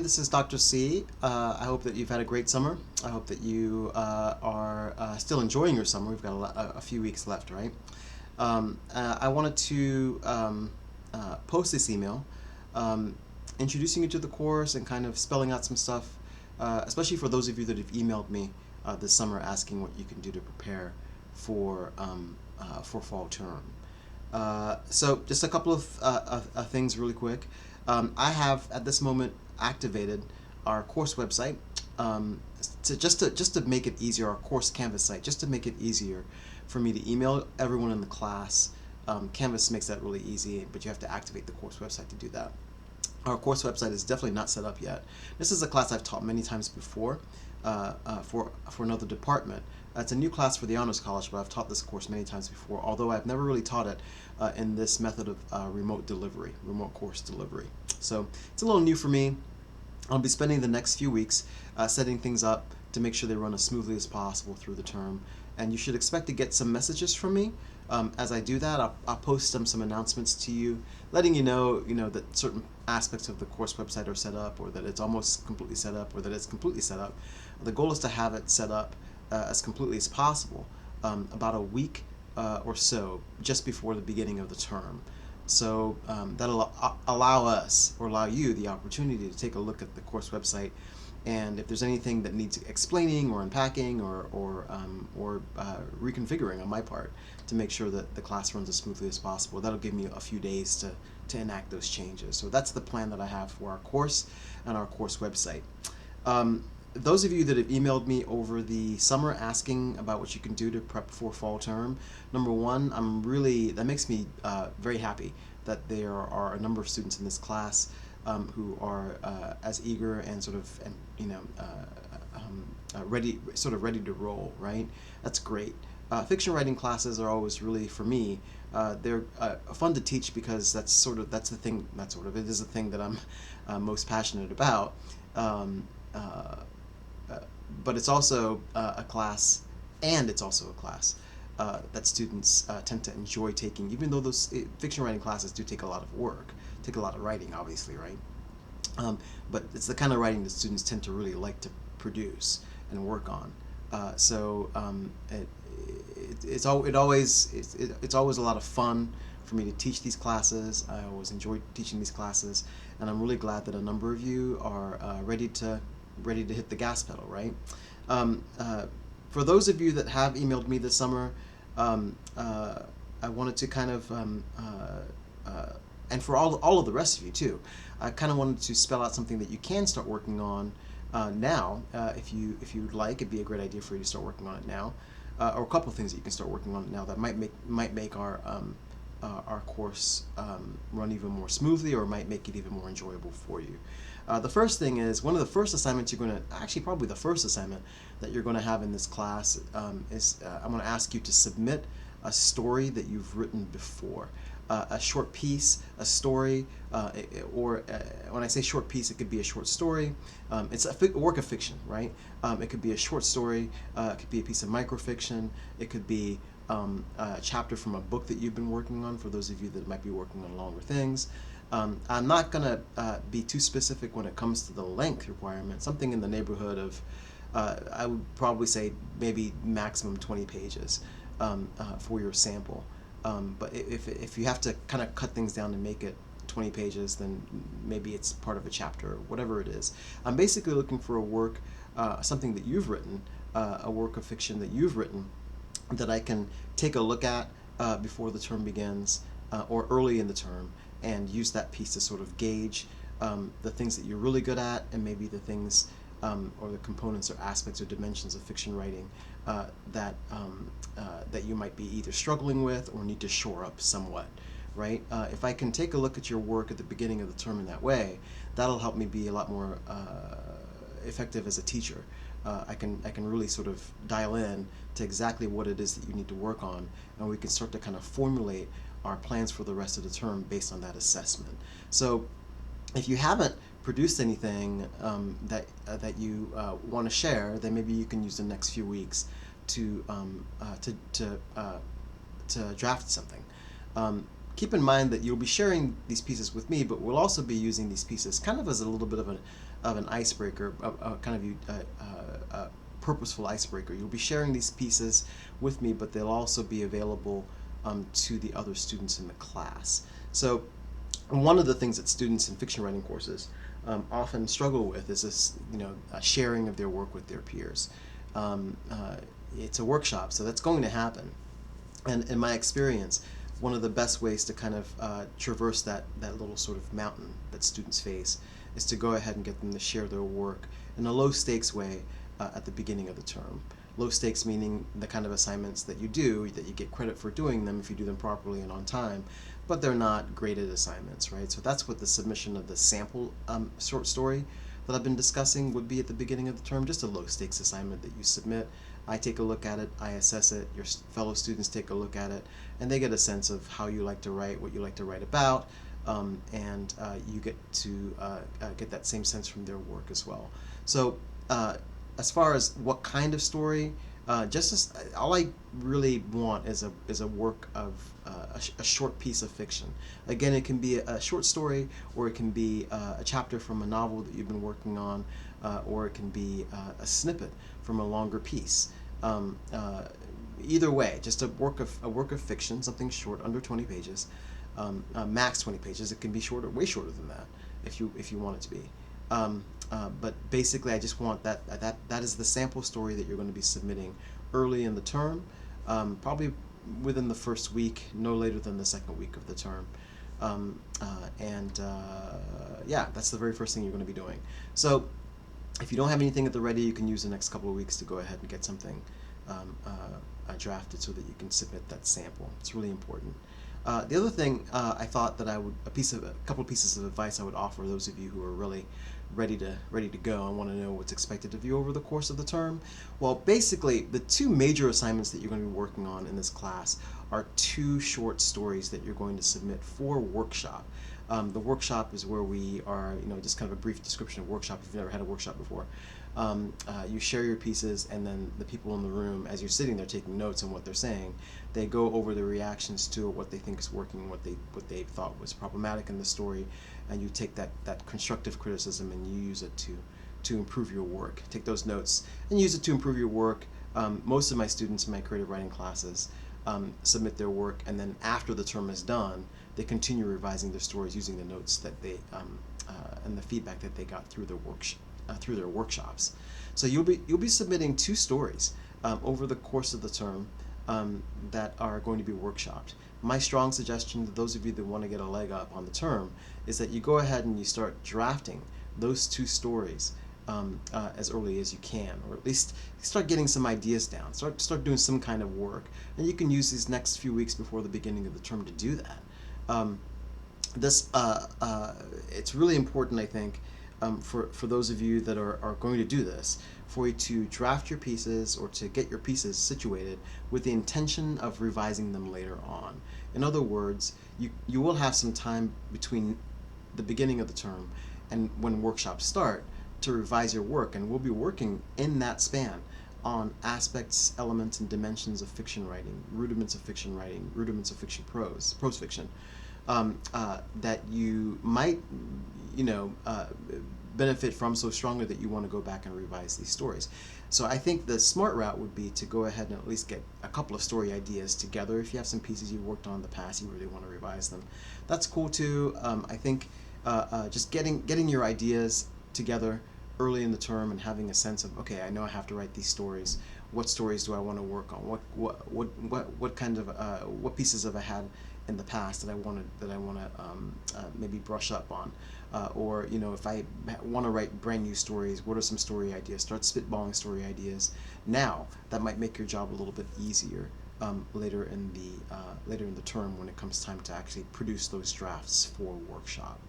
This is Dr. C. I hope that you've had a great summer. I hope that you are still enjoying your summer. We've got a few weeks left, right? I wanted to post this email introducing you to the course and kind of spelling out some stuff, especially for those of you that have emailed me this summer asking what you can do to prepare for fall term. So just a couple of things really quick. I have at this moment activated our course website just to make it easier, our course Canvas site, just to make it easier for me to email everyone in the class. Canvas makes that really easy, but you have to activate the course website to do that. Our course website is definitely not set up yet. This is a class I've taught many times before for another department. It's a new class for the Honors College, but I've taught this course many times before, although I've never really taught it in this method of remote course delivery. So it's a little new for me. I'll be spending the next few weeks setting things up to make sure they run as smoothly as possible through the term. And you should expect to get some messages from me. As I do that, I'll post some announcements to you, letting you know that certain aspects of the course website are set up, or that it's almost completely set up, or that it's completely set up. The goal is to have it set up as completely as possible about a week or so just before the beginning of the term. So that'll allow you the opportunity to take a look at the course website, and if there's anything that needs explaining or unpacking or reconfiguring on my part to make sure that the class runs as smoothly as possible, that'll give me a few days to enact those changes. So that's the plan that I have for our course and our course website. Those of you that have emailed me over the summer asking about what you can do to prep for fall term, number one, that makes me very happy that there are a number of students in this class who are as eager and ready to roll. Right? That's great. Fiction writing classes are always really, for me, they're fun to teach because it is the thing that I'm most passionate about. But it's also a class, and it's also a class that students tend to enjoy taking, even though those fiction writing classes do take a lot of work, take a lot of writing, obviously, right? But it's the kind of writing that students tend to really like to produce and work on. It's always a lot of fun for me to teach these classes. I always enjoy teaching these classes, and I'm really glad that a number of you are ready to hit the gas pedal, right? For those of you that have emailed me this summer, I wanted to kind of, and for all of the rest of you too, I kind of wanted to spell out something that you can start working on now. If you would like, it'd be a great idea for you to start working on it now, or a couple of things that you can start working on now that might make our course run even more smoothly, or might make it even more enjoyable for you. The first thing is, one of the first assignments probably the first assignment that you're going to have in this class is I'm going to ask you to submit a story that you've written before. A short piece, a story, or when I say short piece, it could be a short story. It's a work of fiction, right? It could be a short story, it could be a piece of microfiction, it could be a chapter from a book that you've been working on, for those of you that might be working on longer things. I'm not going to be too specific when it comes to the length requirement, something in the neighborhood of, I would probably say maybe maximum 20 pages for your sample. But if you have to kind of cut things down and make it 20 pages, then maybe it's part of a chapter, or whatever it is. I'm basically looking for a work, something that you've written, a work of fiction that you've written, that I can take a look at before the term begins, or early in the term, and use that piece to sort of gauge the things that you're really good at, and maybe the things or the components or aspects or dimensions of fiction writing that you might be either struggling with or need to shore up somewhat, right? If I can take a look at your work at the beginning of the term in that way, that'll help me be a lot more effective as a teacher. I can really sort of dial in to exactly what it is that you need to work on, and we can start to kind of formulate our plans for the rest of the term based on that assessment. So if you haven't produced anything that you want to share, then maybe you can use the next few weeks to draft something. keep in mind that you'll be sharing these pieces with me, but we'll also be using these pieces kind of as a little bit of an icebreaker, kind of a purposeful icebreaker. You'll be sharing these pieces with me, but they'll also be available to the other students in the class. So one of the things that students in fiction writing courses often struggle with is this, sharing of their work with their peers. It's a workshop, so that's going to happen. And in my experience, one of the best ways to kind of traverse that little sort of mountain that students face is to go ahead and get them to share their work in a low stakes way at the beginning of the term. Low stakes meaning the kind of assignments that you do, that you get credit for doing them if you do them properly and on time, but they're not graded assignments, right? So that's what the submission of the sample short story that I've been discussing would be at the beginning of the term, just a low stakes assignment that you submit. I take a look at it, I assess it, your fellow students take a look at it, and they get a sense of how you like to write, what you like to write about, and you get to get that same sense from their work as well. So as far as what kind of story, all I really want is a work of a short piece of fiction. Again, it can be a short story, or it can be a chapter from a novel that you've been working on, or it can be a snippet from a longer piece. Either way, just a work of fiction, something short, under 20 pages, max 20 pages. It can be shorter, way shorter than that, if you want it to be. But basically, I just want that is the sample story that you're going to be submitting early in the term, probably within the first week, no later than the second week of the term. Yeah, that's the very first thing you're going to be doing. So if you don't have anything at the ready, you can use the next couple of weeks to go ahead and get something drafted so that you can submit that sample. It's really important. The other thing I thought that a couple of pieces of advice I would offer those of you who are really ready to go and want to know what's expected of you over the course of the term. Well, basically, the two major assignments that you're going to be working on in this class are two short stories that you're going to submit for workshop. The workshop is where we are, just kind of a brief description of workshop if you've never had a workshop before. You share your pieces, and then the people in the room, as you're sitting there taking notes on what they're saying, they go over their reactions to it, what they think is working, what they thought was problematic in the story, and you take that constructive criticism and you use it to improve your work. Take those notes and use it to improve your work. Most of my students in my creative writing classes submit their work, and then after the term is done, they continue revising their stories using the notes that they and the feedback that they got through their workshops. So you'll be submitting two stories over the course of the term that are going to be workshopped. My strong suggestion to those of you that want to get a leg up on the term is that you go ahead and you start drafting those two stories as early as you can, or at least start getting some ideas down. Start doing some kind of work, and you can use these next few weeks before the beginning of the term to do that. It's really important, I think, for those of you that are going to do this, for you to draft your pieces or to get your pieces situated with the intention of revising them later on. In other words, you will have some time between the beginning of the term and when workshops start to revise your work, and we'll be working in that span on aspects, elements, and dimensions of fiction writing, rudiments of fiction writing, rudiments of fiction prose fiction, that you might, benefit from so strongly that you want to go back and revise these stories. So I think the smart route would be to go ahead and at least get a couple of story ideas together. If you have some pieces you've worked on in the past, you really want to revise them. That's cool too. I think just getting your ideas together early in the term and having a sense of, okay, I know I have to write these stories. What stories do I want to work on? What kind of what pieces have I had in the past that I want to maybe brush up on, or if I want to write brand new stories, what are some story ideas? Start spitballing story ideas now. That might make your job a little bit easier later in the term when it comes time to actually produce those drafts for workshop.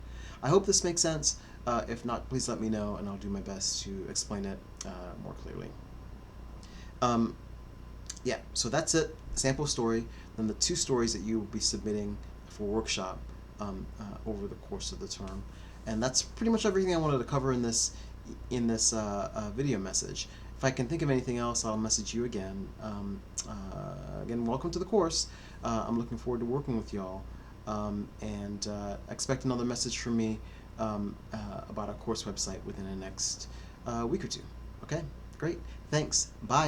I hope this makes sense. If not, please let me know, and I'll do my best to explain it more clearly. Yeah, so that's it. Sample story, then the two stories that you will be submitting for workshop over the course of the term, and that's pretty much everything I wanted to cover in this video message. If I can think of anything else, I'll message you again. Again, welcome to the course. I'm looking forward to working with y'all. and expect another message from me about our course website within the next week or two. Okay, great. Thanks. Bye.